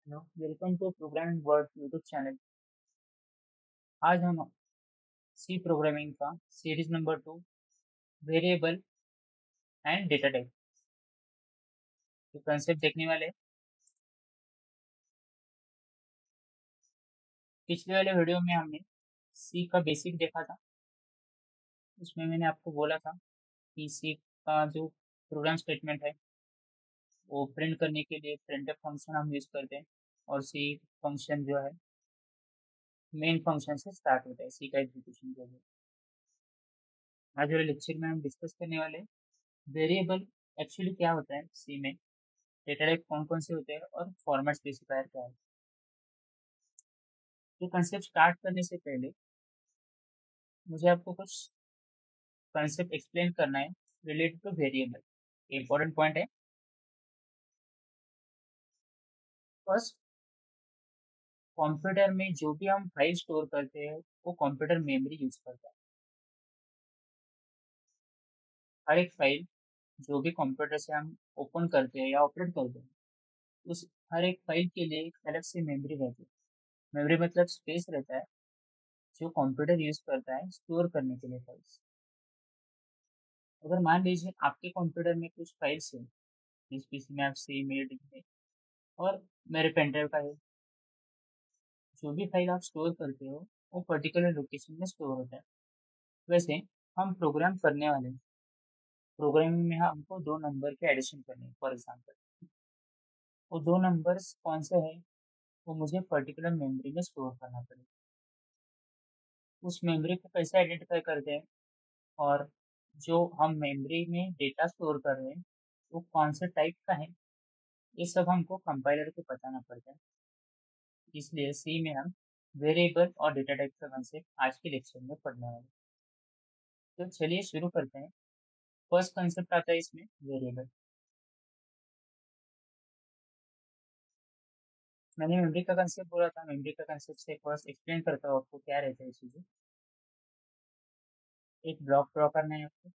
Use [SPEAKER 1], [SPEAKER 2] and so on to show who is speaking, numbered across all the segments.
[SPEAKER 1] Hello, welcome to programming word YouTube channel. आज हम C programming का series number 2 variable and data type के concept देखने वाले हैं। पिछले वाले वीडियो में हमने सी का बेसिक देखा था। उसमें मैंने आपको बोला था कि सी का जो प्रोग्राम स्टेटमेंट है वो प्रिंट करने के लिए प्रिंटफ फंक्शन हम यूज करते हैं, और सी फंक्शन जो है मेन फंक्शन से स्टार्ट होता है सी का एग्जीक्यूशन के लिए। आज वाले लेक्चर में हम डिस्कस करने वाले वेरिएबल एक्चुअली क्या होता है सी में, डेटा टाइप कौन कौन से होते हैं और फॉर्मेट स्पेसिफायर क्या है। ये कंसेप्ट स्टार्ट करने से पहले मुझे आपको कुछ कंसेप्ट एक्सप्लेन करना है related two variable. Important point है। फर्स्ट, कंप्यूटर में जो भी हम फाइल स्टोर करते हैं वो कंप्यूटर मेमोरी यूज करता है। हर एक फाइल जो भी कंप्यूटर से हम ओपन करते हैं या ऑपरेट करते हैं, उस हर एक फाइल के लिए एक अलग से मेमोरी रहती है। मेमोरी मतलब स्पेस रहता है जो कंप्यूटर यूज करता है स्टोर करने के लिए फाइल्स। अगर मान लीजिए आपके कंप्यूटर में कुछ फाइल्स है, जिस पीसी में आप सी मेरे में और मेरे पेनड्राइव का है, जो भी फाइल आप स्टोर करते हो वो पर्टिकुलर लोकेशन में स्टोर होता है। वैसे हम प्रोग्राम करने वाले हैं। प्रोग्रामिंग में हमको दो नंबर के एडिशन करने हैं फॉर एग्जांपल। वो दो नंबर्स कौन से हैं वो मुझे पर्टिकुलर मेमोरी में स्टोर करना पड़ेगा। उस मेमोरी को कैसे आइडेंटिफाई करते हैं, और जो हम मेमोरी में डेटा स्टोर कर रहे हैं वो कौन से टाइप का है, ये सब हमको कंपाइलर को बताना पड़ता है। इसलिए सी में हम वेरिएबल और डेटा टाइप का कंसेप्ट आज के लेक्चर में पढ़ने वाले हैं। तो चलिए शुरू करते हैं। फर्स्ट कंसेप्ट आता है इसमें वेरिएबल। मैंने मेमोरी का कंसेप्ट बोला था, मेमोरी का कंसेप्ट से फर्स्ट एक्सप्लेन करता हूँ आपको क्या रहता है चीज़ें। एक ब्लॉक ड्रॉ करना है आपको।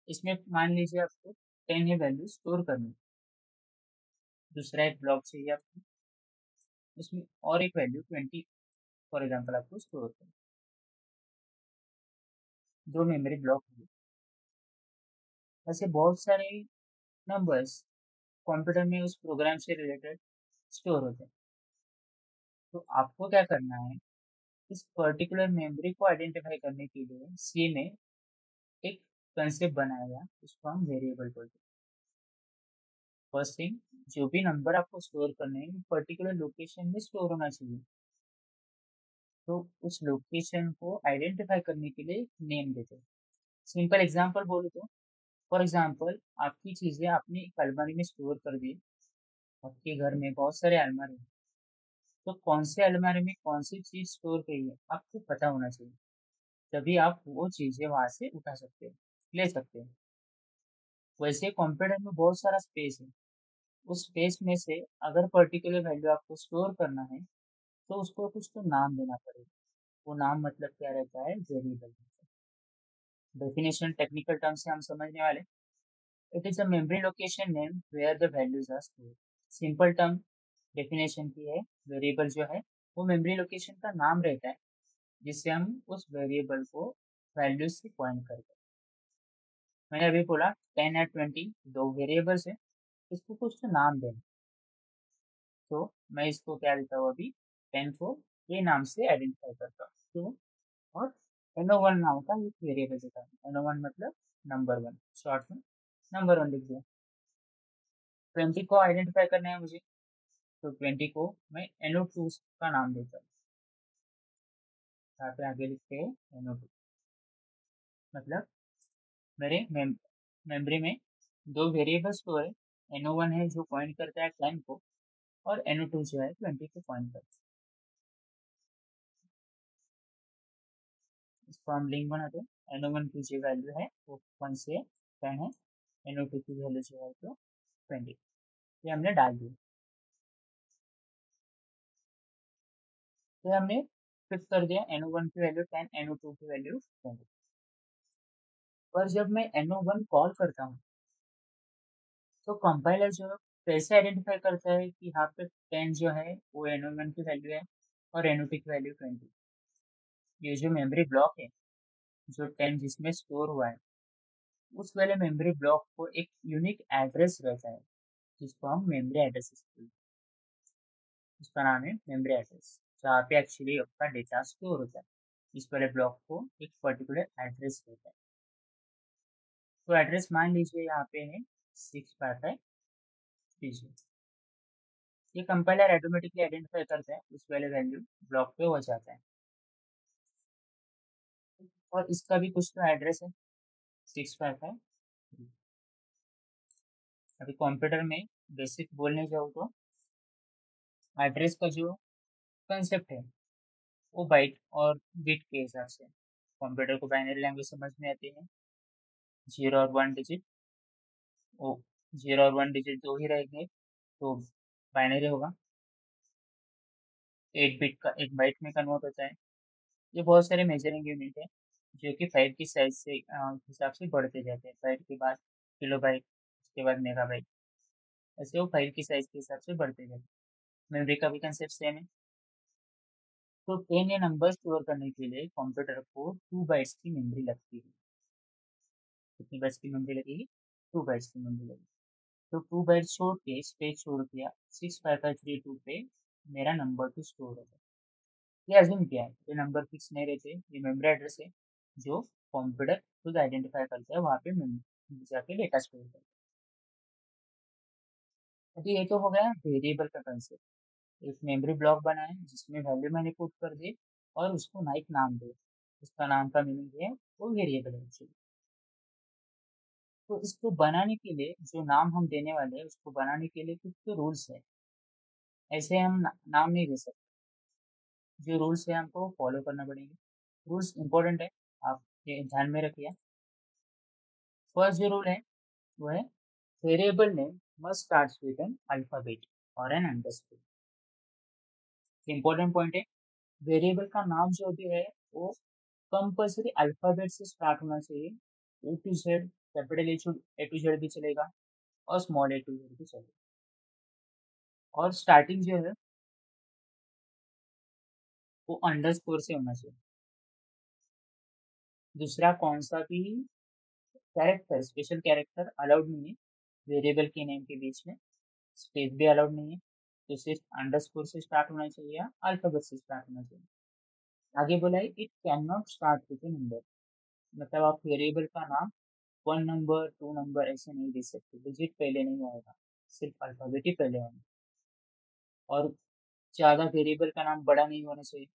[SPEAKER 1] इसमें मान लीजिए आपको 10 है वैल्यू स्टोर करनी है। दूसरा एक ब्लॉक चाहिए आपको, उसमें और एक वैल्यू 20 फॉर एग्जाम्पल आपको स्टोर करनी है। दो मेमोरी ब्लॉक होंगे। ऐसे बहुत सारे नंबर्स कंप्यूटर में उस प्रोग्राम से रिलेटेड स्टोर होते हैं। तो आपको क्या करना है, इस पर्टिकुलर मेमोरी को आइडेंटिफाई करने के लिए सी में एक कंसेप्ट बनाया गया, उसको हम वेरिएबल बोलते हैं। फर्स्ट थिंग, जो भी नंबर आपको स्टोर करने हैं पर्टिकुलर लोकेशन में स्टोर होना चाहिए। तो उस लोकेशन को आइडेंटिफाई करने के लिए नेम देते हैं। सिंपल एग्जांपल बोलूँ तो, फॉर एग्जांपल आपकी चीज़ें आपने एक अलमारी में स्टोर कर दी। आपके घर में बहुत सारे अलमारी हैं, तो कौन से अलमारी में कौन सी चीज़ स्टोर की है आपको पता होना चाहिए। तभी आप वो चीज़ें वहाँ से उठा सकते हो, ले सकते हो। वैसे कंप्यूटर में बहुत सारा स्पेस है। उस स्पेस में से अगर पर्टिकुलर वैल्यू आपको स्टोर करना है तो उसको कुछ तो नाम देना पड़ेगा। वो नाम मतलब क्या रहता है, वेरिएबल। डेफिनेशन टेक्निकल टर्म से हम समझने वाले। It is a memory location name where the values are stored. Simple term definition की है, वेरिएबल जो है वो मेमोरी लोकेशन का नाम रहता है जिससे हम उस वेरिएबल को वैल्यूज से पॉइंट करते हैं। मैंने अभी बोला 10 और 20 दो वेरिएबल्स है, इसको कुछ तो नाम देना। तो मैं इसको क्या देता हूँ अभी, 10 को ये नाम से आइडेंटिफाई करता हूँ। तो और NO1 नाम का एक वेरिएबल देता हूँ। NO1 मतलब नंबर वन, शॉर्ट में नंबर वन लिख दिया। 20 को आइडेंटिफाई करना है मुझे, तो 20 को मैं NO2 का नाम देता हूँ। यहाँ पे आगे लिखते हैं NO2। मतलब मेरे मेमोरी में दो वेरिएबल्स तो है। NO1 है जो पॉइंट करता है 10 को, और NO2 जो है 20 को पॉइंट करता है। इसको हम लिंक बनाते हैं। NO1 की जो वैल्यू है वो 1 से 10 है, NO2 की वैल्यू जो है तो 20। ये हमने डाल दिया। तो हमने फिक्स कर दिया NO1 की वैल्यू 10, NO2 की वैल्यू 20। और जब मैं NO1 कॉल करता हूँ तो कंपाइलर जो तो ऐसे आइडेंटिफाई करता है कि यहाँ पे 10 जो है वो NO1 की वैल्यू है और NO2 की वैल्यू 20। ये जो मेमोरी ब्लॉक है, जो 10 जिसमें स्टोर हुआ है, उस वाले मेमोरी ब्लॉक को एक यूनिक एड्रेस रहता है, जिसको हम मेमोरी एड्रेस बोलते हैं। उसका नाम है मेमोरी एड्रेस, जहाँ पे एक्चुअली आपका डेटा स्टोर होता है। इस वाले ब्लॉक को एक पर्टिकुलर एड्रेस रहता है। तो एड्रेस मान लीजिए यहाँ पे है 655 कीजिए। ये कंपाइलर ऑटोमेटिकली आइडेंटिफाई करता है, उस वाले वैल्यू ब्लॉक पे हो जाता है। और इसका भी कुछ तो एड्रेस है 655। अभी कंप्यूटर में बेसिक बोलने जाऊँ तो एड्रेस का जो कंसेप्ट है वो बाइट और बिट के हिसाब से। कंप्यूटर को बाइनरी लैंग्वेज समझ में आती है। 0 और 1 डिजिट, वो 0 और 1 डिजिट दो ही रहेंगे तो बाइनरी होगा। 8 बिट का 1 बाइट में कन्वर्ट होता है। ये बहुत सारे मेजरिंग यूनिट है जो कि 5 की साइज से हिसाब से बढ़ते जाते हैं। बाइट के बाद किलो बाइट, उसके बाद मेगा बाइट, ऐसे वो 5 की साइज के हिसाब से बढ़ते जाते हैं। मेमोरी का भी कंसेप्ट सेम है। तो 10 या नंबर स्टोर करने के लिए कंप्यूटर को 2 बाइट्स की मेमोरी लगती है। कितनी बाइट्स की मेमोरी लगेगी? 2 बाइट्स की मेमोरी लगेगी। तो 2 बाइट छोड़ के स्पेस छोड़ दिया 65532 पे मेरा नंबर टू स्टोर होगा। ये अज्यूम किया है, ये नंबर फिक्स नहीं रहते, ये मेमोरी एड्रेस है जो कंप्यूटर खुद आइडेंटिफाई करता है, वहाँ पे जाके डेटा स्टोर करता है। अभी ये तो हो गया वेरिएबल का कंसेप्ट। एक मेमोरी ब्लॉक बनाए जिसमें वैल्यू मैंने पुट कर दी और उसको ना एक नाम दे। उसका नाम का मीनिंग है वो वेरिएबल है एक्चुअली। तो इसको बनाने के लिए जो नाम हम देने वाले हैं उसको बनाने के लिए कुछ तो रूल्स है। ऐसे हम नाम नहीं दे सकते। जो रूल्स है हमको फॉलो करना पड़ेंगे। रूल्स इंपॉर्टेंट है, आप ये ध्यान में रखिए। फर्स्ट जो रूल है वो है variable name must start with an alphabet और एन अंडरस्कोर। इंपॉर्टेंट पॉइंट है, वेरिएबल का नाम जो भी है वो कंपल्सरी अल्फाबेट से स्टार्ट होना चाहिए। A to Z, capital A to Z भी चलेगा और स्मॉल ए टू जेड भी चलेगा। और स्टार्टिंग जो है वो अंडरस्कोर से होना चाहिए। दूसरा कौन सा भी कैरेक्टर, स्पेशल कैरेक्टर अलाउड नहीं है वेरिएबल के नेम के बीच में। स्पेस भी अलाउड नहीं है। तो सिर्फ अंडरस्कोर से स्टार्ट होना चाहिए या अल्फाबेट से स्टार्ट होना चाहिए। आगे बोला है it can not start with A number. मतलब आप वेरिएबल का नाम 1 नंबर 2 नंबर ऐसे नहीं दे सकते, डिजिट पहले नहीं आएगा, सिर्फ अल्फाबेट ही पहले आएगा। और ज़्यादा वेरिएबल का नाम बड़ा नहीं होना चाहिए,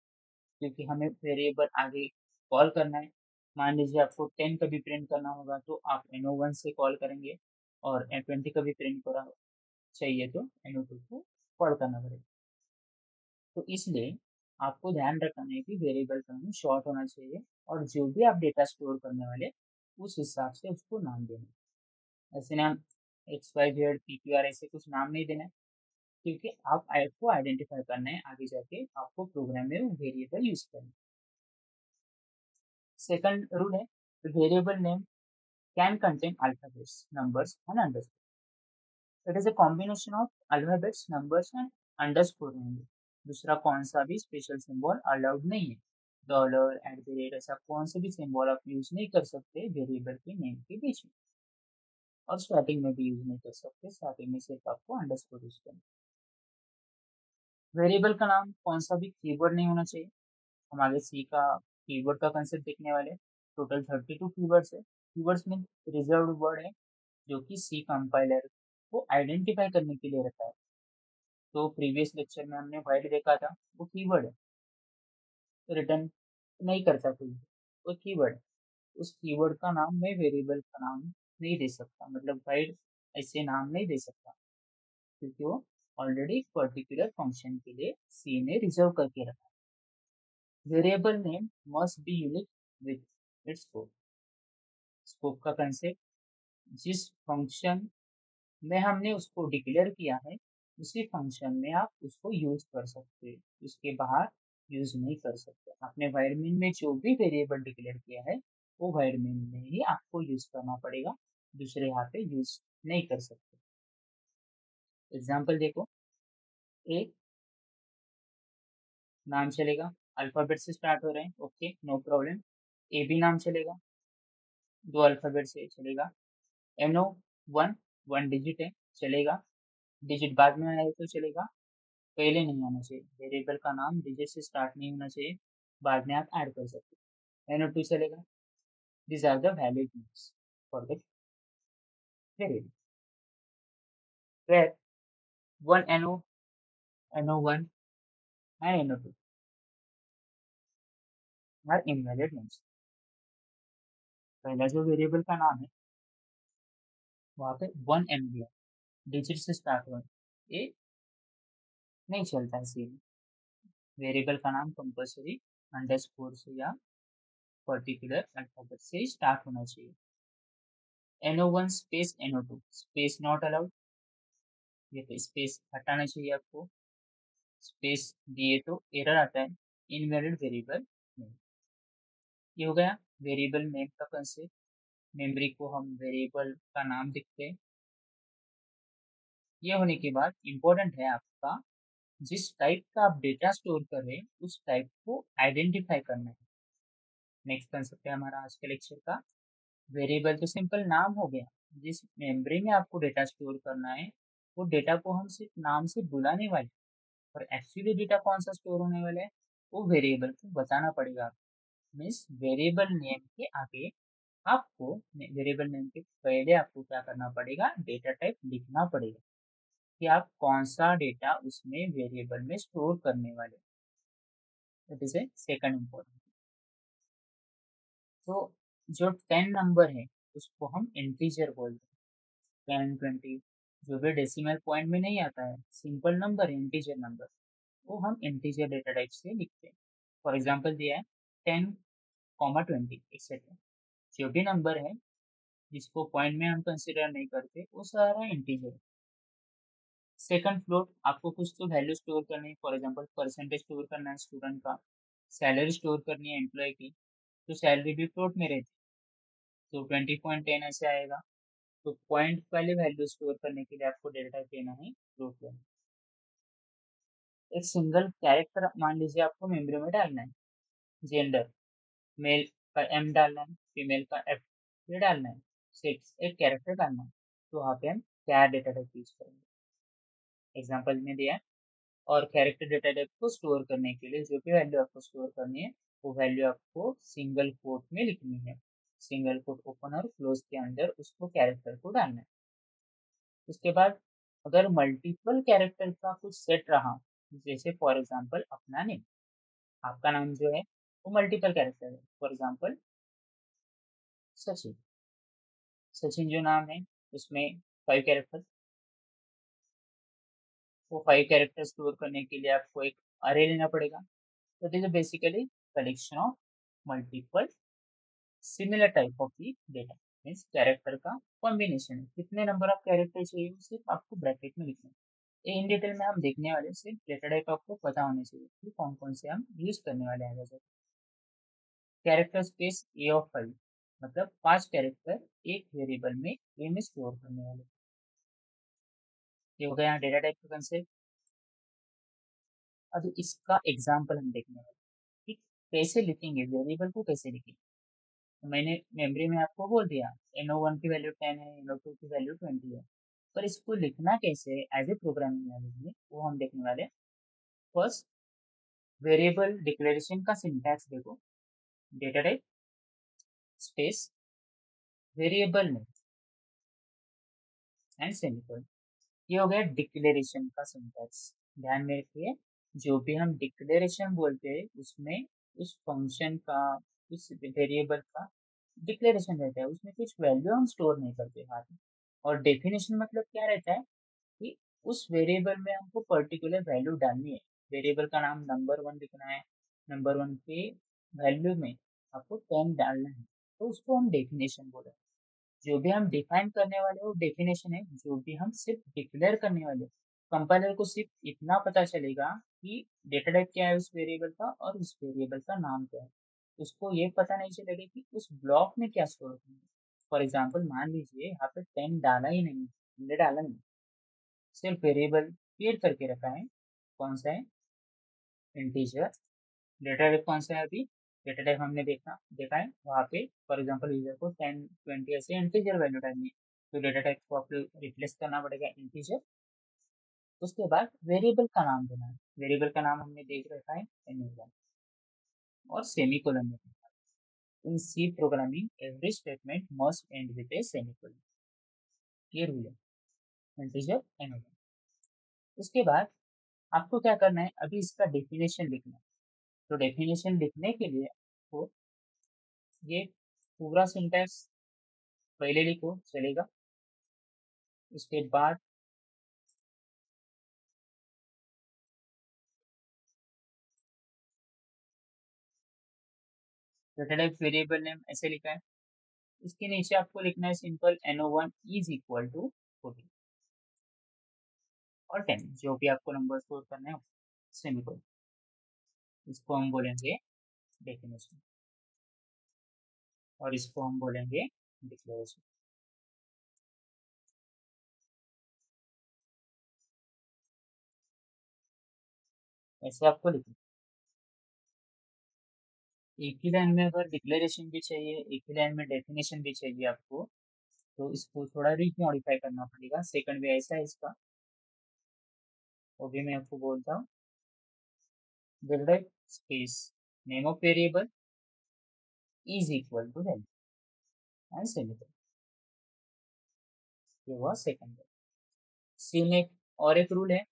[SPEAKER 1] क्योंकि हमें वेरिएबल आगे कॉल करना है। मान लीजिए आपको 10 कभी प्रिंट करना होगा तो आप NO1 से कॉल करेंगे और 20 कभी प्रिंट करा चाहिए तो NO2 को कॉल करना पड़ेगा। तो इसलिए आपको ध्यान रखना है कि वेरिएबल का नाम शॉर्ट होना चाहिए और जो भी आप डेटा स्टोर करने वाले उस हिसाब से उसको नाम देना। ऐसे नाम XYZ PQR ऐसे कुछ नाम नहीं देना है, क्योंकि आपको आइडेंटिफाई करना है आगे जाके आपको प्रोग्राम में वो वेरिएबल यूज करना है। सेकंड रूल है variable name can contain alphabets, numbers and underscore. It is a combination of alphabets, numbers and underscore रहेंगे। दूसरा कौन सा भी स्पेशल सिंबल अलाउड नहीं है। डॉलर, एट द रेट, ऐसा कौन से भी सिंबल आप यूज नहीं कर सकते वेरिएबल के नेम के बीच में। और स्टार्टिंग में भी यूज नहीं कर सकते, स्टार्टिंग में सिर्फ आपको अंडरस्कोर यूज करना। वेरिएबल का नाम कौन सा भी कीवर्ड नहीं होना चाहिए। हम आगे सी का कीवर्ड का कंसेप्ट देखने वाले। टोटल 32 कीवर्ड्स है। कीवर्ड्स में रिजर्व्ड वर्ड है जो कि सी कंपाइलर को आइडेंटिफाई करने के लिए रहता है। तो प्रीवियस लेक्चर में हमने वाइड देखा था, वो कीवर्ड है, रिटर्न नहीं करता कोई, वो कीवर्ड है। उस कीवर्ड का नाम मैं वेरिएबल का नाम नहीं दे सकता, मतलब वाइड ऐसे नाम नहीं दे सकता, क्योंकि वो ऑलरेडी पर्टिकुलर फंक्शन के लिए सी ने रिजर्व करके रखा है। Variable name must be unique with its scope. Scope का कंसेप्ट, जिस फंक्शन में हमने उसको डिक्लेयर किया है उसी फंक्शन में आप उसको यूज कर सकते हैं, उसके बाहर यूज नहीं कर सकते। आपने वाइड मेन में जो भी वेरिएबल डिक्लेयर किया है वो वाइड मेन में ही आपको यूज करना पड़ेगा, दूसरे यहाँ पे यूज नहीं कर सकते। एग्जाम्पल देखो, एक नाम चलेगा, अल्फाबेट से स्टार्ट हो रहे हैं, okay no problem. A B नाम चलेगा, दो अल्फाबेट से चलेगा। N O one, one digit है, चलेगा। डिजिट बाद में आए तो चलेगा, पहले नहीं आना चाहिए। वेरिएबल का नाम डिजिट से स्टार्ट नहीं होना चाहिए, बाद में आप ऐड कर सकते हो। एन ओ टू चलेगा। This are the valid names for the variable. Where one N O one and N O two are invalid names. पहला जो वेरिएबल का नाम है वहाँ पे वन एन दिया, डिजिट से स्टार्ट हुआ, ये नहीं चलता है सीन। वेरिएबल का नाम कंपल्सरी अंडरस्कोर से या पर्टिकुलर अल्फाबेट से स्टार्ट होना चाहिए। NO1 space NO2 space not allowed, ये तो स्पेस हटाना चाहिए आपको। स्पेस दिए तो एरर आता है, इनवैलिड वेरिएबल नेम। ये हो गया वेरिएबल नेम का कंसेप्ट। मेमोरी को हम वेरिएबल का नाम लिखते हैं। ये होने के बाद इम्पोर्टेंट है आपका, जिस टाइप का आप डेटा स्टोर कर रहे हैं उस टाइप को आइडेंटिफाई करना है। नेक्स्ट कंसेप्ट है हमारा आज के लेक्चर का, वेरिएबल तो सिंपल नाम हो गया। जिस मेमोरी में आपको डेटा स्टोर करना है वो डेटा को हम सिर्फ नाम से बुलाने वाले, और एक्चुअली डेटा कौन सा स्टोर होने वाला है वो वेरिएबल को बताना पड़ेगा। मीन्स वेरिएबल नेम के आगे आपको, वेरिएबल नेम के पहले आपको क्या करना पड़ेगा, डेटा टाइप लिखना पड़ेगा कि आप कौन सा डेटा उसमें वेरिएबल में स्टोर करने वाले। That is a second important. तो जो 10 नंबर है उसको हम इंटीजर बोलते हैं। 10 20 जो भी डेसिमल पॉइंट में नहीं आता है, सिंपल नंबर है, इंटीजर नंबर, वो हम इंटीजर डेटा टाइप से लिखते हैं। फॉर एग्जांपल दिया है 10, 20 एक्सेट्रा। जो भी नंबर है जिसको पॉइंट में हम कंसिडर नहीं करते वो सारा इंटीजर है। सेकंड फ्लोट, आपको कुछ तो वैल्यू स्टोर करनी है, फॉर एग्जांपल परसेंटेज स्टोर करना है स्टूडेंट का, सैलरी स्टोर करनी है एम्प्लॉय की, तो सैलरी भी फ्लोट में रहती है, तो 20.10 ऐसे आएगा। तो पॉइंट वाले वैल्यू स्टोर करने के लिए आपको डेटा टाइप देना है फ्लोट में। एक सिंगल कैरेक्टर मान लीजिए आपको मेमोरी में डालना है, जेंडर मेल का एम डालना है, फीमेल का एफ, ये डालना है, सिक्स एक कैरेक्टर डालना है, तो वहाँ पे हम क्या डेटा टाइप यूज करेंगे, एग्जाम्पल में दिया है। और कैरेक्टर डेटा टाइप को स्टोर करने के लिए जो भी वैल्यू आपको स्टोर करनी है वो वैल्यू आपको सिंगल कोट में लिखनी है, सिंगल कोट ओपन और क्लोज के अंदर उसको कैरेक्टर को डालना है। उसके बाद अगर मल्टीपल कैरेक्टर का कुछ सेट रहा, जैसे फॉर एग्जांपल अपना नेम, आपका नाम जो है वो मल्टीपल कैरेक्टर है, फॉर एग्जांपल सचिन। सचिन जो नाम है उसमें 5 कैरेक्टर, वो 5 कैरेक्टर स्टोर करने के लिए आपको एक अरे लेना पड़ेगा। तो this is basically collection of multiple similar type of the data, means character का कॉम्बिनेशन है। कितने नंबर ऑफ कैरेक्टर चाहिए वो सिर्फ आपको ब्रैकेट में लिखना है। ये इन डिटेल में हम देखने वाले, सिर्फ डेटा टाइप आपको पता होने चाहिए कि कौन कौन से हम यूज करने वाले हैं। जैसे कैरेक्टर स्पेस ए ऑफ 5, मतलब 5 कैरेक्टर एक वेरिएबल में ए में स्टोर करने वाले। ये हो गया डेटा टाइप का कंसेप्ट। अब इसका एग्जाम्पल हम देखने वाले कि कैसे लिखेंगे, वेरिएबल को कैसे लिखेंगे। तो मैंने मेमोरी में आपको बोल दिया NO1 की वैल्यू 10 है, NO2 की वैल्यू 20 है, पर इसको लिखना कैसे है एज ए प्रोग्रामिंग लैंग्वेज में वो हम देखने वाले हैं। फर्स्ट, वेरिएबल डिक्लेरेशन का सिंटैक्स देखो, data type space variable name and semicolon. ये हो गया डिक्लेरेशन का सिंटैक्स। ध्यान में रखिए, जो भी हम डिक्लेरेशन बोलते हैं उसमें उस फंक्शन का, उस वेरिएबल का डिक्लेरेशन रहता है, उसमें कुछ वैल्यू हम स्टोर नहीं करते हाथ में। और डेफिनेशन मतलब क्या रहता है कि उस वेरिएबल में हमको पर्टिकुलर वैल्यू डालनी है। वेरिएबल का नाम नंबर 1 लिखना है, नंबर 1 के वैल्यू में आपको 10 डालना है, तो उसको हम डेफिनेशन बोले। जो भी हम डिफाइन करने वाले वो डेफिनेशन है, जो भी हम सिर्फ डिक्लेयर करने वाले, कंपाइलर को सिर्फ इतना पता चलेगा कि डेटा टाइप क्या है उस वेरिएबल का और उस वेरिएबल का नाम क्या है। उसको ये पता नहीं चलेगा कि उस ब्लॉक में क्या स्टोर करना है। फॉर एग्जाम्पल मान लीजिए यहाँ पे 10 डाला ही नहीं, हमने डाला नहीं, सिर्फ वेरिएबल क्रिएट करके रखा है। कौन सा है? इंटीजर। डेटा टाइप कौन सा है? अभी डेटा टाइप हमने देखा है वहाँ पे फॉर एग्जांपल यूजर को 10 20 ऐसे इंटीजर वैल्यू टाइप में, तो डेटा टाइप को आपको रिप्लेस करना पड़ेगा इंटीजर। उसके बाद वेरिएबल का नाम देना है। वेरिएबल का नाम हमने देख रखा है एन1 और सेमीकोलन में। In C programming every statement must end with a semicolon, ये रूल है इंटीजर एन1। उसके बाद आपको क्या करना है? अभी इसका डेफिनेशन लिखना है। तो डेफिनेशन लिखने के लिए आपको ये पूरा सिंटेक्स पहले लिखो चलेगा। उसके बाद डेटा टाइप वेरिएबल नेम ऐसे लिखा है। इसके नीचे आपको लिखना है simple no1 is equal to 14 और 10, जो भी आपको नंबर स्टोर करना है सेमीकोलन। इसको हम बोलेंगे डेफिनेशन और इसको हम बोलेंगे डिक्लेरेशन। ऐसे आपको लिखना। एक ही लाइन में अगर डिक्लेरेशन भी चाहिए, एक ही लाइन में डेफिनेशन भी चाहिए आपको, तो इसको थोड़ा रीच मॉडिफाई करना पड़ेगा। सेकंड वे ऐसा है इसका, वो भी मैं आपको बोलता हूँ। Data space name of variable is equal to value and semicolon. ये हुआ सेकंड वे। सीन एक और एक रूल है,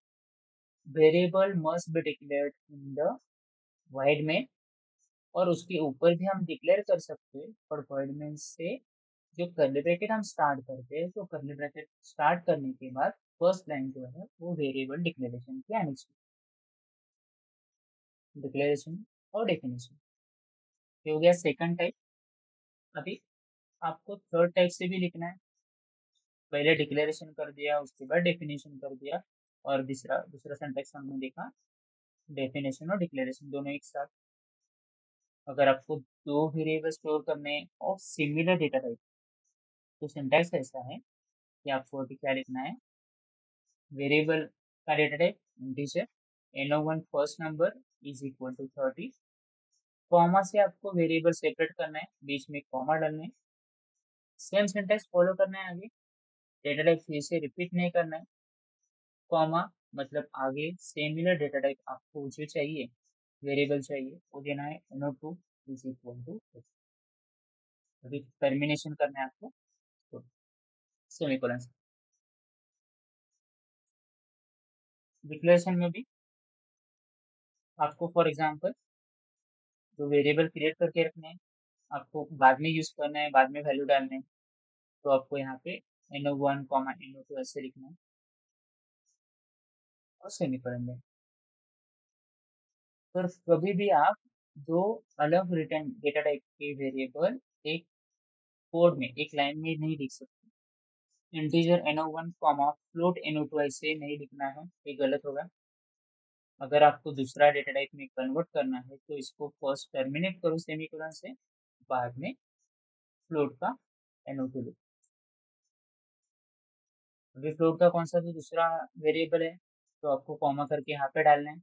[SPEAKER 1] variable must be declared in the void में, और उसके ऊपर भी हम डिक्लेयर कर सकते हैं, पर void में से जो कर्ली ब्रैकेट हम स्टार्ट करते हैं, तो कर्ली ब्रैकेट स्टार्ट करने के बाद फर्स्ट लाइन जो है वो वेरिएबल डिक्लेरेशन की आनी चाहिए। डिक्लेरेशन और डेफिनेशन ये हो गया सेकंड टाइप। अभी आपको थर्ड टाइप से भी लिखना है। पहले डिक्लेरेशन कर दिया, उसके बाद डेफिनेशन कर दिया, और दूसरा दूसरा सिंटैक्स हमने देखा डेफिनेशन और डिक्लेरेशन दोनों एक साथ। अगर आपको दो वेरिएबल स्टोर करने और सिमिलर डेटा टाइप, तो सिंटैक्स ऐसा है कि आपको अभी क्या लिखना है? वेरिएबल का data type integer, no1 first number is equal to 30। Comma से आपको वेरिएबल सेपरेट करना है, बीच में कॉमा डालना है। सेम सिंटैक्स फॉलो करना है आगे, डेटा टाइप फिर से रिपीट नहीं करना है। कॉमा मतलब आगे सिमिलर डेटा टाइप आपको जो चाहिए, वेरिएबल चाहिए, वो देना है no2 इज इक्वल टू। अभी टर्मिनेशन करना है आपको तो सेमीकोलन से। डिक्लेरेशन में भी आपको फॉर एग्जांपल जो वेरिएबल क्रिएट करके रखने हैं, आपको बाद में यूज करना है, बाद में वैल्यू डालने हैं, तो आपको यहाँ पे no1 no2 ऐसे लिखना है और सेमीकोलन में। पर कभी भी आप दो अलग रिटर्न डेटा टाइप के वेरिएबल एक कोड में एक लाइन में नहीं लिख सकते। इंटीजर no1 फ्लोट no2 ऐसे नहीं लिखना है, ये गलत होगा। अगर आपको दूसरा डेटा टाइप में कन्वर्ट करना है, तो इसको फर्स्ट टर्मिनेट करो सेमीकोलन से, बाद में फ्लोट का no2 लिखो। अभी फ्लोट का कौन सा तो दूसरा वेरिएबल है, तो आपको कॉमा करके यहाँ पे डालना है।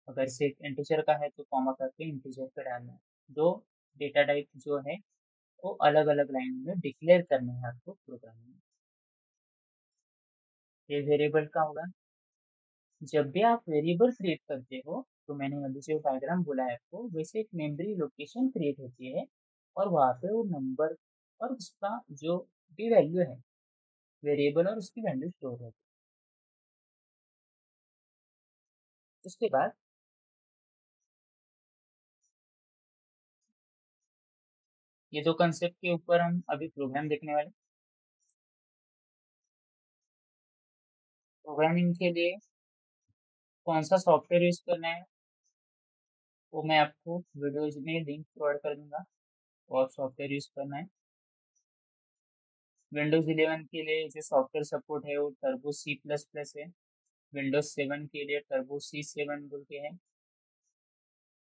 [SPEAKER 1] अगर सिर्फ इंटीजर का है तो कॉमा करके इंटीजर पे डालना है। दो डेटा टाइप जो है वो अलग अलग लाइन में डिक्लेयर करने हैं आपको प्रोग्राम में। ये वेरिएबल का होगा। जब भी आप वेरिएबल क्रिएट करते हो, तो मैंने अभी जो डायग्राम बोला है आपको, वैसे एक मेमोरी लोकेशन क्रिएट होती है, और वहाँ पे वो नंबर और उसका जो भी वैल्यू है, वेरिएबल और उसकी वैल्यू स्टोर होती है। उसके बाद ये दो कंसेप्ट के ऊपर हम अभी प्रोग्राम देखने वाले। प्रोग्रामिंग के लिए कौन सा सॉफ्टवेयर यूज करना है, वो मैं आपको वीडियोज में लिंक प्रोवाइड कर दूंगा, और सॉफ्टवेयर यूज करना है। विंडोज 11 के लिए जो सॉफ्टवेयर सपोर्ट है वो टर्बो C++ है। विंडोज 7 के लिए टर्बो C7 बोल के है,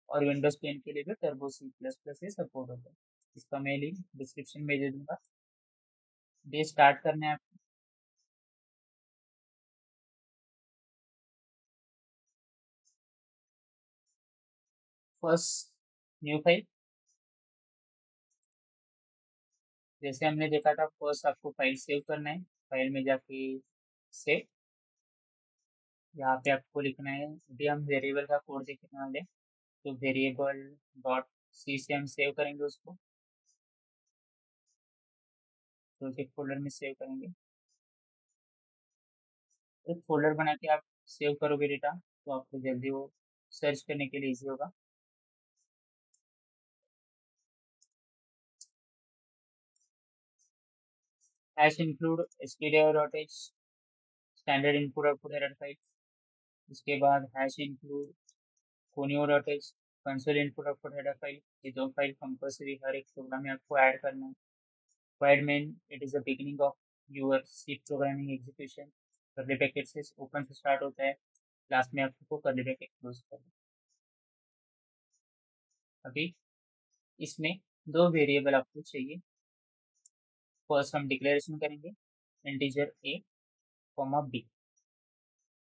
[SPEAKER 1] और विंडोज 10 के लिए भी टर्बो C++ से सपोर्ट होता है। इसका मैं लिंक डिस्क्रिप्शन में दे दूंगा। डे स्टार्ट करना है आपको। फर्स्ट न्यू फाइल, जैसे हमने देखा था फर्स्ट आपको फाइल सेव करना है, फाइल में जाके सेव, यहाँ पे आपको लिखना है, अभी हम वेरिएबल का कोड देखने वाले हैं, तो वेरिएबल डॉट सी से हम सेव करेंगे उसको, प्रोजेक्ट फोल्डर में सेव करेंगे। एक फोल्डर बना के आप सेव करोगे डेटा तो आपको जल्दी वो सर्च करने के लिए इजी होगा। Hash include stdio.h standard input output header file, उसके बाद hash include conio.h console input output header file. ये दो फाइल कंपल्सरी हर एक प्रोग्राम में आपको ऐड करना है। void main, it is the beginning of your C programming execution. Curly bracket से ओपन से स्टार्ट होता है, लास्ट में आपको कर्ली ब्रैकेट क्लोज करना है। अभी इसमें दो वेरिएबल आपको चाहिए। फर्स्ट हम डिक्लेरेशन करेंगे इंटीजर a, b,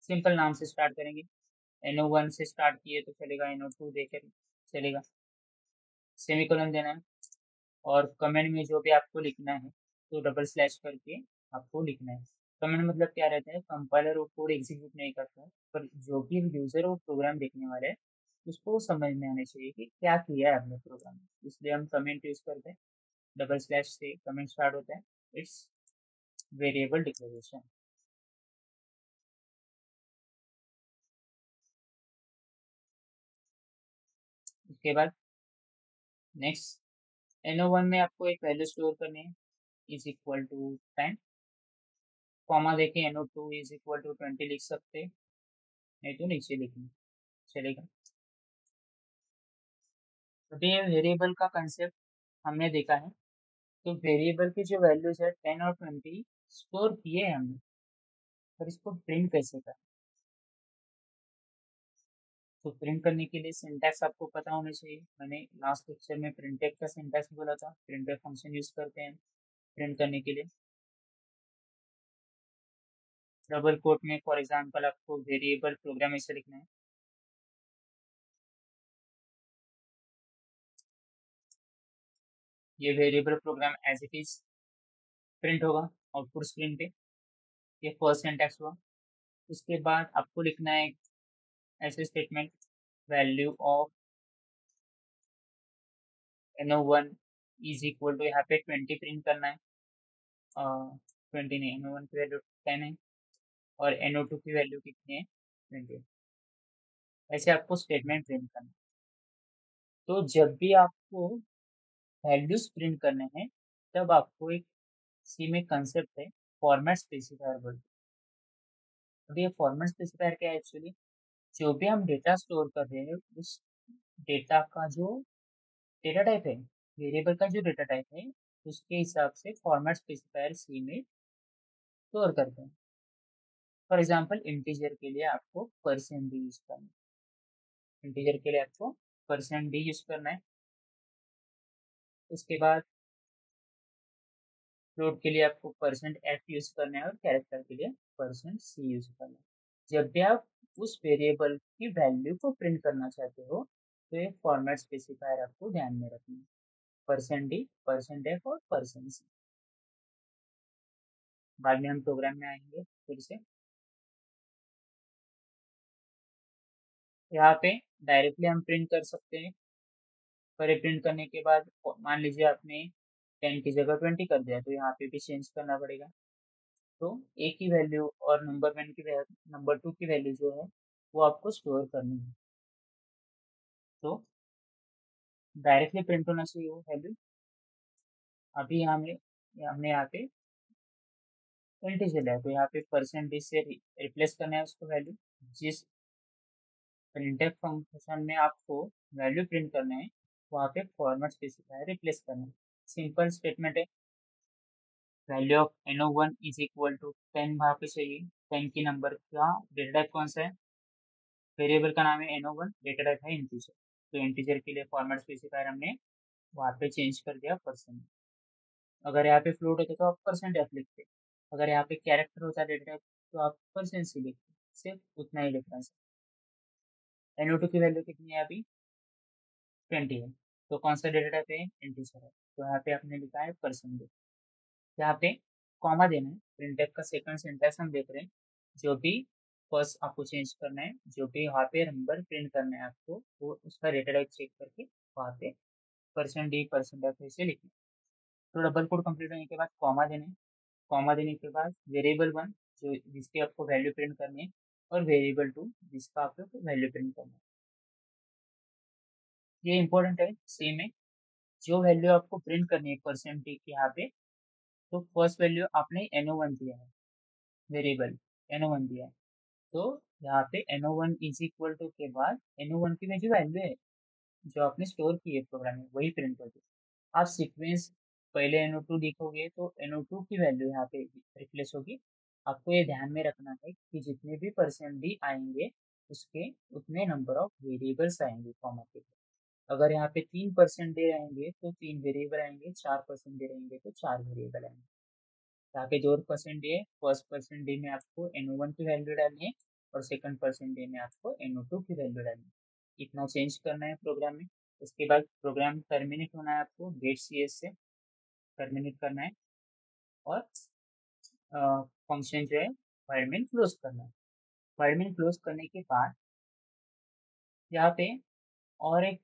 [SPEAKER 1] सिंपल नाम से स्टार्ट करेंगे। no1 से स्टार्ट किए तो चलेगा, no2 देकर चलेगा, सेमीकोलन देना है, और कमेंट में जो भी आपको लिखना है तो डबल स्लैश करके आपको लिखना है। कमेंट मतलब क्या रहता है, कंपाइलर वो कोड एग्जीक्यूट नहीं करता है, पर जो भी यूजर वो प्रोग्राम देखने वाला है उसको समझ में आना चाहिए कि क्या किया है आपने प्रोग्राम में, इसलिए हम कमेंट यूज करते हैं। डबल स्लैश से कमेंट स्टार्ट होता है, इट्स वेरिएबल डिक्लेरेशन। उसके बाद नेक्स्ट, no1 में आपको एक वैल्यू स्टोर करनी है, इज इक्वल टू 10, कॉमा देके no2 इज इक्वल टू 20 लिख सकते हैं, नहीं तो नीचे लिखना चलेगा। अभी ये वेरिएबल का कंसेप्ट हमने देखा है, तो वेरिएबल की जो वैल्यूज है 10 और 20 स्टोर किए हैं हमने, पर इसको प्रिंट कैसे करें, तो प्रिंट करने के लिए सिंटैक्स आपको पता होना चाहिए। मैंने लास्ट लेक्चर में प्रिंटफ का सिंटैक्स बोला था, प्रिंटफ फंक्शन यूज करते हैं प्रिंट करने के लिए। डबल कोट में फॉर एग्जांपल आपको वेरिएबल प्रोग्राम ऐसे लिखना है, ये variable program as it is print होगा आउटपुट स्क्रीन पे, ये फर्स्ट सिंटैक्स हुआ। उसके बाद आपको लिखना है ऐसे statement, value of no1 is equal to, यहाँ पे 20 प्रिंट करना है, 20 नहीं, no1 की वैल्यू 10 है और no2 की वैल्यू कितनी है, 20। ऐसे आपको स्टेटमेंट प्रिंट करना है। तो जब भी आपको वैल्यूज प्रिंट करने हैं तब आपको एक सी में कंसेप्ट है फॉर्मेट स्पेसिफायर बोलते हैं। अब ये फॉर्मेट स्पेसिफायर क्या है, एक्चुअली जो भी हम डेटा स्टोर कर रहे हैं उस डेटा का जो डेटा टाइप है, वेरिएबल का जो डेटा टाइप है उसके हिसाब से फॉर्मेट स्पेसिफायर सी में स्टोर करते हैं। फॉर एग्जांपल इंटीजर के लिए आपको परसेंट डी यूज करना है, इंटीजर के लिए आपको परसेंट डी यूज करना है। उसके बाद फ्लोट के लिए आपको परसेंट एफ यूज करना है और कैरेक्टर के लिए परसेंट सी यूज करना है। जब भी आप उस वेरिएबल की वैल्यू को प्रिंट करना चाहते हो तो ये फॉर्मेट स्पेसिफायर आपको ध्यान में रखना है, परसेंट डी, परसेंट एफ और परसेंट सी। बाद में हम प्रोग्राम में आएंगे फिर से। यहाँ पे डायरेक्टली हम प्रिंट कर सकते हैं, पर प्रिंट करने के बाद मान लीजिए आपने 10 की जगह 20 कर दिया तो यहाँ पे भी चेंज करना पड़ेगा। तो ए की वैल्यू और नंबर 2 की वैल्यू जो है वो आपको स्टोर करनी है, तो डायरेक्टली प्रिंट होना चाहिए वो वैल्यू। अभी हमने हमने यहाँ पे इंटीजर है तो यहाँ पे परसेंटेज से रिप्लेस करना है उसको वैल्यू। जिस प्रिंटफ फंक्शन में आपको वैल्यू प्रिंट करना है वहाँ पे फॉर्मेट स्पेसिफायर रिप्लेस करना है। सिंपल स्टेटमेंट है, value of no1 is equal to 10 वहाँ पे चाहिए। 10 की नंबर का डेटा टाइप कौन सा है, वेरिएबल का नाम है no1, डेटा टाइप है इंटीजर, तो इंटीजर के लिए फॉर्मेट स्पेसिफायर हमने वहाँ पे चेंज कर दिया परसेंट। अगर यहाँ पे फ्लोट होता तो आप परसेंट एफ लिखते, अगर यहाँ पे कैरेक्टर होता डेटा टाइप तो आप परसेंट सी लिखते, सिर्फ उतना ही डिफरेंस है। no2 की वैल्यू कितनी है अभी 20 है, तो कौन सा डेटा टाइप है, इंटीजर है, तो यहाँ पे आपने लिखा है परसेंटेज। यहाँ पे कॉमा देना है, प्रिंटफ का सेकंड सिंटैक्स हम देख रहे हैं, जो भी फर्स्ट आपको चेंज करना है, जो भी वहाँ पे नंबर प्रिंट करना है आपको, वो उसका डेटा टाइप चेक करके वहाँ पे %d% ऐसे लिखना है। तो डबल कोड कंप्लीट होने के बाद कॉमा देना है, कॉमा देने के बाद वेरिएबल 1 जो जिसकी आपको वैल्यू प्रिंट करनी है, और वेरिएबल 2 जिसका आपको वैल्यू प्रिंट करना है। ये इंपॉर्टेंट है, सेम है, जो वैल्यू आपको प्रिंट करनी है परसेंटेज की यहाँ पे, तो फर्स्ट वैल्यू आपने NO1 दिया है, वेरिएबल NO1 दिया है, तो यहाँ पे NO1 इज इक्वल टू के बाद NO1 की जो वैल्यू है जो आपने स्टोर की है प्रोग्राम में वही प्रिंट कर दो। आप सीक्वेंस पहले NO2 लिखोगे तो NO2 की वैल्यू यहाँ पे रिप्लेस होगी। आपको ये ध्यान में रखना है कि जितने भी % आएंगे उसके उतने नंबर ऑफ वेरिएबल्स आएंगे कॉमा के। अगर यहाँ पे 3% दे रहेंगे तो 3 वेरिएबल आएंगे, 4% दे रहेंगे तो 4 वेरिएबल आएंगे। यहाँ पे 2% डे है, फर्स्ट परसेंट डे में आपको NO1 की वैल्यू डालनी है और सेकंड परसेंट डे में आपको NO2 की वैल्यू डालनी है। इतना चेंज करना है प्रोग्राम में। उसके बाद प्रोग्राम टर्मिनेट होना है, आपको गेट CS से टर्मिनेट करना है, और फंक्शन जो है वाइड मेन क्लोज करना है। वाइड मेन क्लोज करने के बाद यहाँ पे और एक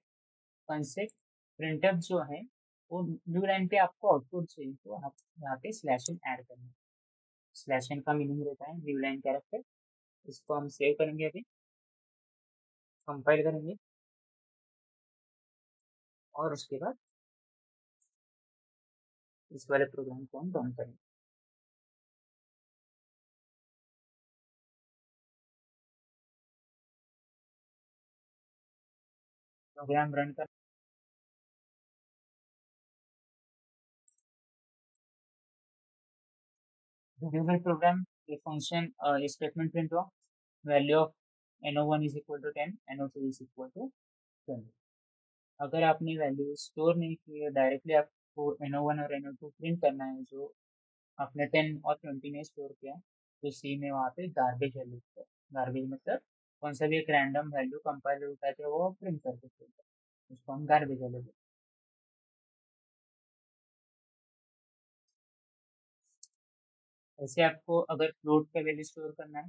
[SPEAKER 1] कंसेप्ट प्रिंटफ जो है वो न्यू लाइन पे आपको आउटपुट चाहिए, तो आप यहाँ पे /n ऐड करना है। /n का मीनिंग रहता है न्यू लाइन कैरेक्टर। इसको हम सेव करेंगे, अभी कंपाइल करेंगे, और उसके बाद इस वाले प्रोग्राम को हम रन करेंगे। प्रोग्राम रन कर गूगल प्रोग्राम ये फंक्शन स्टेटमेंट प्रिंट हुआ, value of NO1 is equal to 10, NO2 is equal to 20। अगर आपने वैल्यू स्टोर नहीं की है, डायरेक्टली आपको NO1 और NO2 प्रिंट करना है, जो आपने 10 और 20 में स्टोर किया है, तो सी में वहाँ पे गार्बेज वैल्यू, गार्बेज मतलब कौन सा भी एक रैंडम वैल्यू कंपाइलर उठाते हैं वो प्रिंट करके देता है, उसको हम गार्बेज वैल्यू बोलते हैं। ऐसे आपको अगर फ्लोट का वैल्यू स्टोर करना है,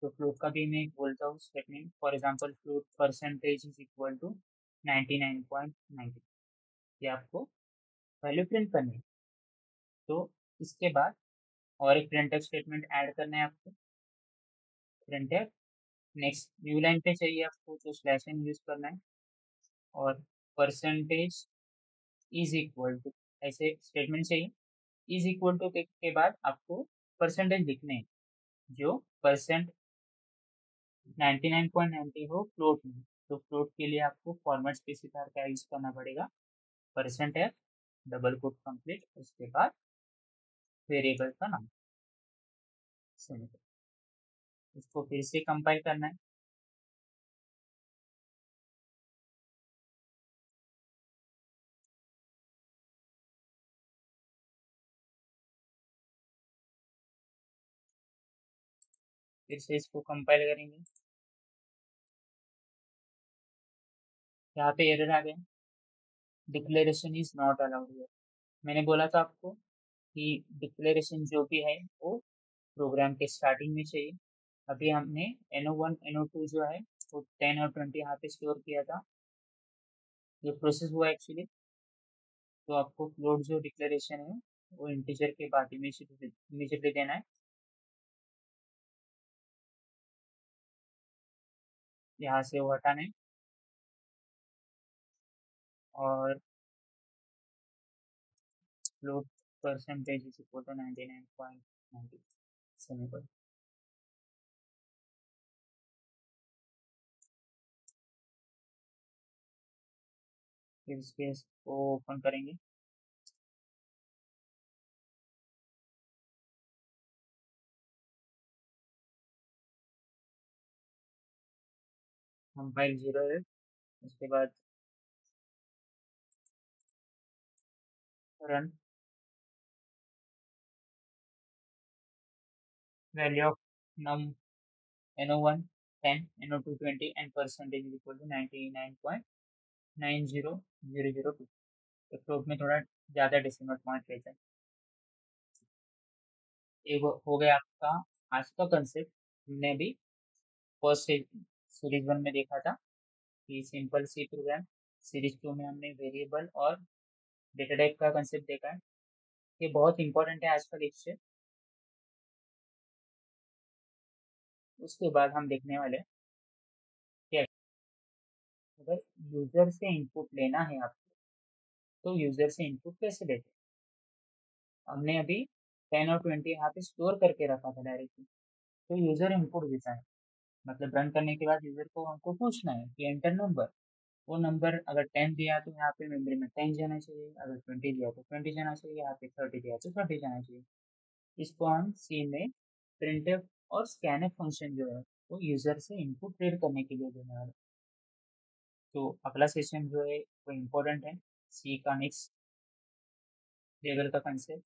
[SPEAKER 1] तो फ्लोट का भी मैं बोलता हूँ statement, for example float percentage is equal to 99.90, ये आपको वैल्यू प्रिंट करनी है। तो इसके बाद और एक प्रिंटफ स्टेटमेंट ऐड करना है आपको, प्रिंटफ नेक्स्ट न्यू लाइन पे चाहिए आपको, तो /n यूज करना है, और परसेंटेज इज इक्वल टू ऐसे स्टेटमेंट चाहिए। इज इक्वल टू के बाद आपको परसेंटेज लिखने हैं, जो परसेंट 99.90 हो फ्लोट में, तो फ्लोट के लिए आपको फॉर्मेट स्पेसिफायर का यूज करना पड़ेगा, %f डबल कोट कंप्लीट, उसके बाद वेरिएबल का नाम, सेमीकोलन। इसको फिर से कंपाइल करना है, फिर से इसको कंपाइल करेंगे। यहाँ पे एरर आ गया, declaration is not allowed here. मैंने बोला था आपको कि डिक्लेरेशन जो भी है वो प्रोग्राम के स्टार्टिंग में चाहिए। अभी हमने NO1 NO2 जो है वो 10 और 20 यहाँ पे स्टोर किया था, जो प्रोसेस हुआ एक्चुअली, तो आपको फ्लोट जो डिक्लेरेशन है वो इंटीजर के बाद इमीजिएटली देना है। यहाँ से वो हटाना है, और float percentage is equal to 99.90 semicolon. फिर स्पेस को ओपन करेंगे, कंपाइल 0 है, उसके बाद run, value of num NO1 10, NO2 20 and percentage is equal to 99.90। 900002। तो फ्लोट में थोड़ा ज़्यादा डेसिमल पॉइंट रहता है। ये हो गया आपका आज का कंसेप्ट। हमने अभी फर्स्ट सीरीज 1 में देखा था कि सिंपल सी प्रोग्राम। सीरीज 2 में हमने वेरिएबल और डेटा टाइप का कंसेप्ट देखा है। ये बहुत इंपॉर्टेंट है आज का लेक्चर। उसके बाद हम देखने वाले हैं कि अगर यूजर से इनपुट लेना है आपको तो यूजर से इनपुट कैसे लेते हैं। हमने अभी 10 और 20 यहाँ पे स्टोर करके रखा था डायरेक्टली। तो यूजर इनपुट देता है, मतलब रन करने के बाद यूजर को हमको पूछना है कि एंटर नंबर। वो नंबर अगर 10 दिया तो यहाँ पे मेमोरी में 10 जाना चाहिए, अगर 20 दिया तो 20 जाना चाहिए, यहाँ पे 30 दिया तो 30 जाना चाहिए। इसको हम सी में प्रिंटफ और स्कैनफ फंक्शन जो है वो यूजर से इनपुट रीड करने के लिए देने वाले। तो अगला सेशन जो है वो इम्पोर्टेंट है, सी का नेक्स्ट लेवल का कंसेप्ट।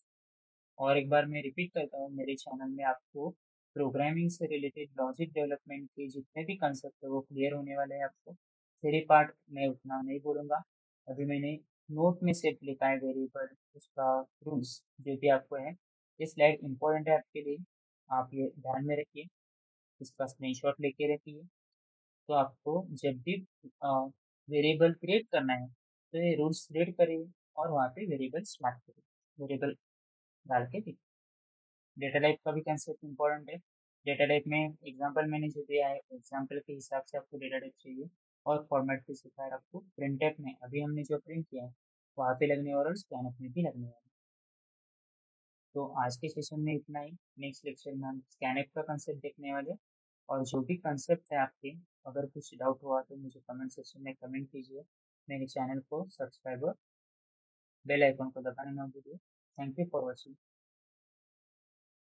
[SPEAKER 1] और एक बार मैं रिपीट करता हूँ, मेरे चैनल में आपको प्रोग्रामिंग से रिलेटेड लॉजिक डेवलपमेंट के जितने भी कंसेप्ट है वो क्लियर होने वाले हैं आपको। थ्योरी पार्ट मैं उतना नहीं बोलूँगा। अभी मैंने नोट में सिर्फ लिखा है वेरिएबल, उसका रूल्स जो भी आपको है। ये स्लाइड इम्पोर्टेंट है आपके लिए, आप ये ध्यान में रखिए, इसका स्क्रीनशॉट लेके रखिए। तो आपको जब भी वेरिएबल क्रिएट करना है तो ये रूल्स रीड करिए और वहाँ पे वेरिएबल स्टार्ट करिए, वेरिएबल डाल के देखिए। डेटा टाइप का भी कंसेप्ट इम्पोर्टेंट है। डेटा टाइप में एग्जांपल मैंने जो दिया है, एग्जांपल के हिसाब से आपको डेटा टाइप चाहिए। और फॉर्मेट भी सिखाया है आपको। प्रिंट टाइप में अभी हमने जो प्रिंट किया है वहाँ पे लगने वाला और स्कैनअप में भी लगने वाला। तो आज के सेशन में इतना ही। नेक्स्ट लेक्चर में हम स्कैनअप का कंसेप्ट देखने वाले। और जो भी कंसेप्ट है आपके, अगर कुछ डाउट हुआ तो मुझे कमेंट सेक्शन में कमेंट कीजिए। मेरे चैनल को सब्सक्राइब और बेल आइकन को दबाना ना भूलिए। Thank you for watching.